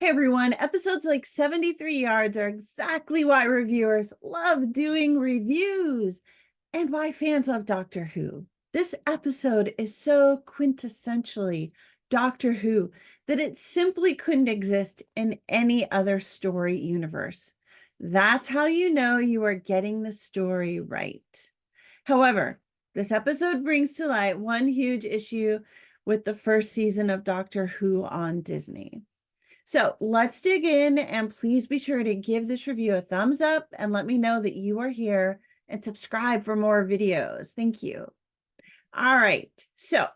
everyone. Episodes like 73 Yards are exactly why reviewers love doing reviews and why fans love Doctor Who. This episode is so quintessentially Doctor Who that it simply couldn't exist in any other story universe. That's how you know you are getting the story right. However, this episode brings to light one huge issue with the first season of Doctor Who on Disney. So let's dig in, and please be sure to give this review a thumbs up and let me know that you are here and subscribe for more videos. Thank you. All right, so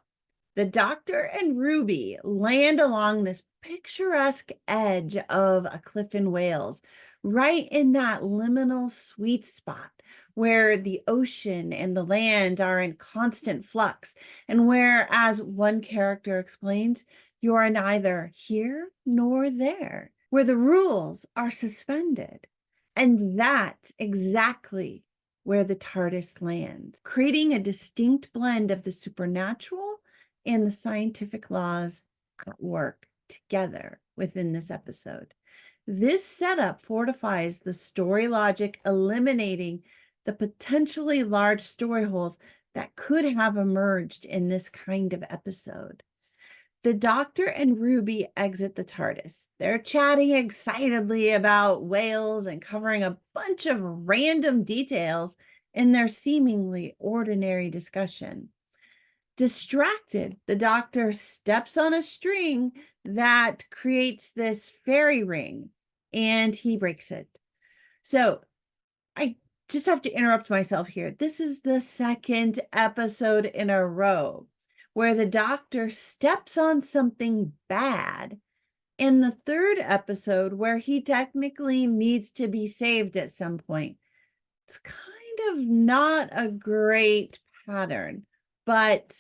the Doctor and Ruby land along this picturesque edge of a cliff in Wales, right in that liminal sweet spot where the ocean and the land are in constant flux, and where, as one character explains, you are neither here nor there, where the rules are suspended. And that's exactly where the TARDIS lands, creating a distinct blend of the supernatural and the scientific laws at work together within this episode. This setup fortifies the story logic, eliminating the potentially large story holes that could have emerged in this kind of episode. The Doctor and Ruby exit the TARDIS. They're chatting excitedly about whales and covering a bunch of random details in their seemingly ordinary discussion. Distracted, the Doctor steps on a string that creates this fairy ring, and he breaks it. So I just have to interrupt myself here. This is the second episode in a row where the Doctor steps on something bad, in the third episode where he technically needs to be saved at some point. It's kind of not a great pattern, but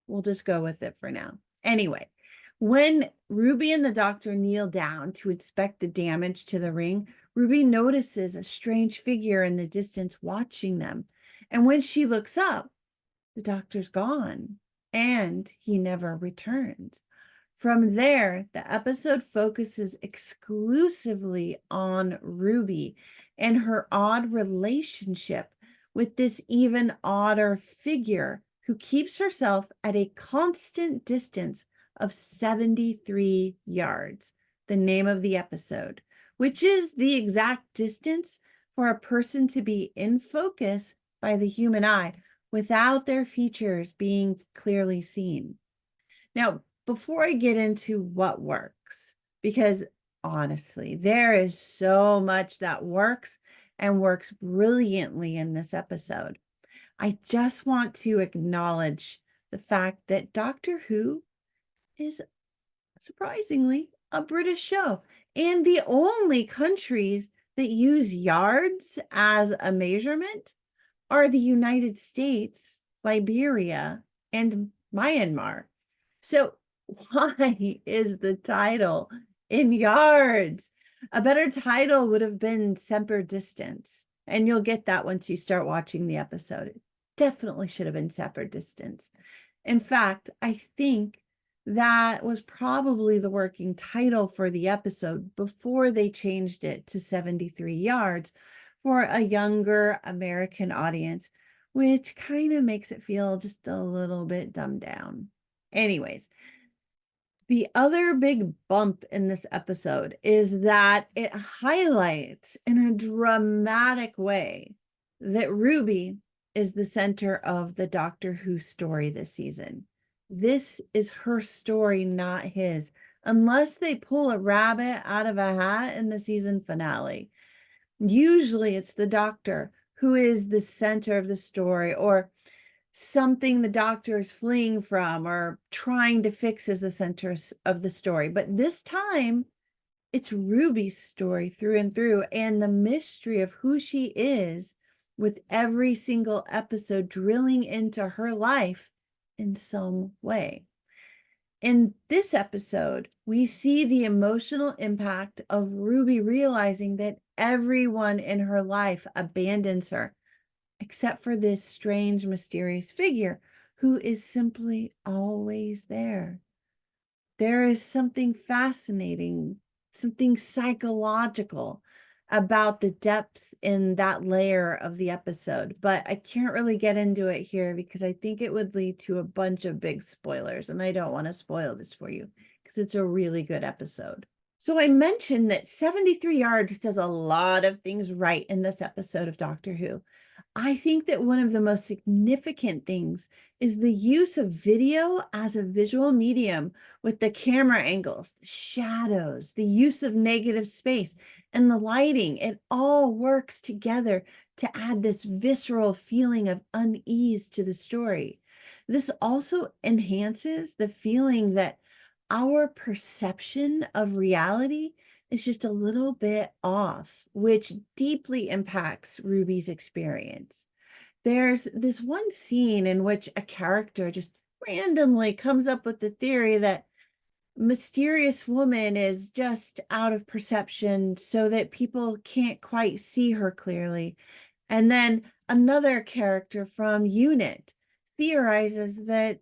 we'll just go with it for now. Anyway, when Ruby and the Doctor kneel down to inspect the damage to the ring, Ruby notices a strange figure in the distance watching them. And when she looks up, the Doctor's gone, and he never returns. From there, the episode focuses exclusively on Ruby and her odd relationship with this even odder figure who keeps herself at a constant distance of 73 yards, the name of the episode, which is the exact distance for a person to be in focus by the human eye without their features being clearly seen. Now, before I get into what works, because honestly, there is so much that works and works brilliantly in this episode, I just want to acknowledge the fact that Doctor Who is surprisingly a British show, and the only countries that use yards as a measurement are the United States, Liberia, and Myanmar. So why is the title in yards? A better title would have been Semper Distance, and you'll get that once you start watching the episode. It definitely should have been Semper Distance. In fact, I think that was probably the working title for the episode before they changed it to 73 yards for a younger American audience, which kind of makes it feel just a little bit dumbed down. Anyways, the other big bump in this episode is that it highlights in a dramatic way that Ruby is the center of the Doctor Who story this season. This is her story, not his, unless they pull a rabbit out of a hat in the season finale. Usually it's the Doctor who is the center of the story, or something the Doctor is fleeing from or trying to fix as the center of the story. But this time, it's Ruby's story through and through, and the mystery of who she is, with every single episode drilling into her life in some way. In this episode, we see the emotional impact of Ruby realizing that everyone in her life abandons her, except for this strange, mysterious figure who is simply always there. There is something fascinating something psychological about the depth in that layer of the episode, but I can't really get into it here because I think it would lead to a bunch of big spoilers, and I don't want to spoil this for you because it's a really good episode. So I mentioned that 73 Yards does a lot of things right in this episode of Doctor Who. I think that one of the most significant things is the use of video as a visual medium with the camera angles, the shadows, the use of negative space, and the lighting. It all works together to add this visceral feeling of unease to the story. This also enhances the feeling that our perception of reality is just a little bit off, which deeply impacts Ruby's experience. There's this one scene in which a character just randomly comes up with the theory that mysterious woman is just out of perception so that people can't quite see her clearly. And then another character from Unit theorizes that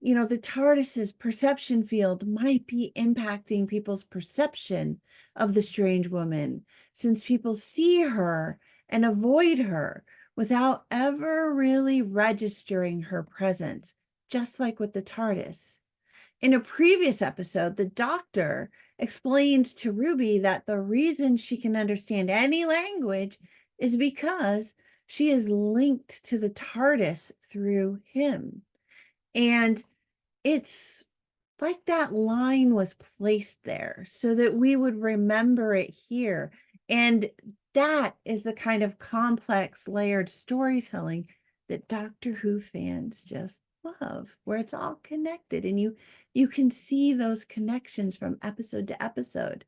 the TARDIS's perception field might be impacting people's perception of the strange woman, since people see her and avoid her without ever really registering her presence, just like with the TARDIS. In a previous episode, the Doctor explained to Ruby that the reason she can understand any language is because she is linked to the TARDIS through him. And it's like that line was placed there so that we would remember it here. And that is the kind of complex, layered storytelling that Doctor Who fans just love, where it's all connected and you can see those connections from episode to episode.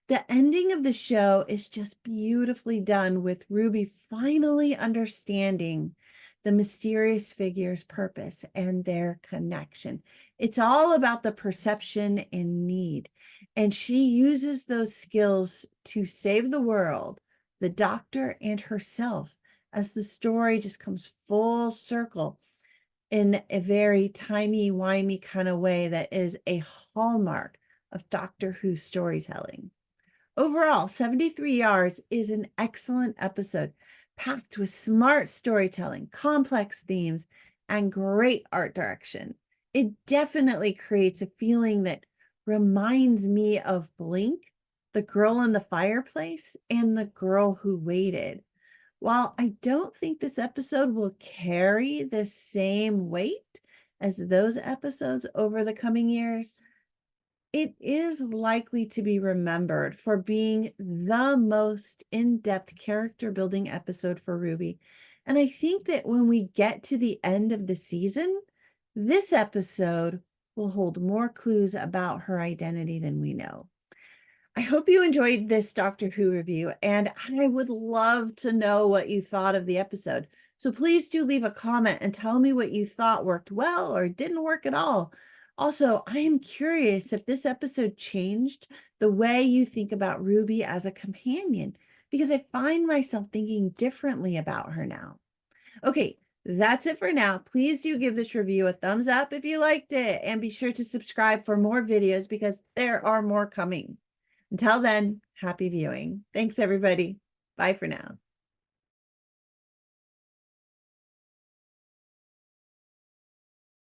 The ending of the show is just beautifully done, with Ruby finally understanding the mysterious figure's purpose and their connection. It's all about the perception and need, and she uses those skills to save the world, the Doctor, and herself, as the story just comes full circle in a very timey-wimey kind of way that is a hallmark of Doctor Who storytelling. Overall, 73 Yards is an excellent episode, packed with smart storytelling, complex themes, and great art direction. It definitely creates a feeling that reminds me of Blink, The Girl in the Fireplace, and The Girl Who Waited. While I don't think this episode will carry the same weight as those episodes over the coming years, it is likely to be remembered for being the most in-depth character building episode for Ruby. And I think that when we get to the end of the season, this episode will hold more clues about her identity than we know. I hope you enjoyed this Doctor Who review, and I would love to know what you thought of the episode. So please do leave a comment and tell me what you thought worked well or didn't work at all. Also, I am curious if this episode changed the way you think about Ruby as a companion, because I find myself thinking differently about her now. Okay, that's it for now. Please do give this review a thumbs up if you liked it, and be sure to subscribe for more videos because there are more coming. Until then, happy viewing. Thanks, everybody. Bye for now.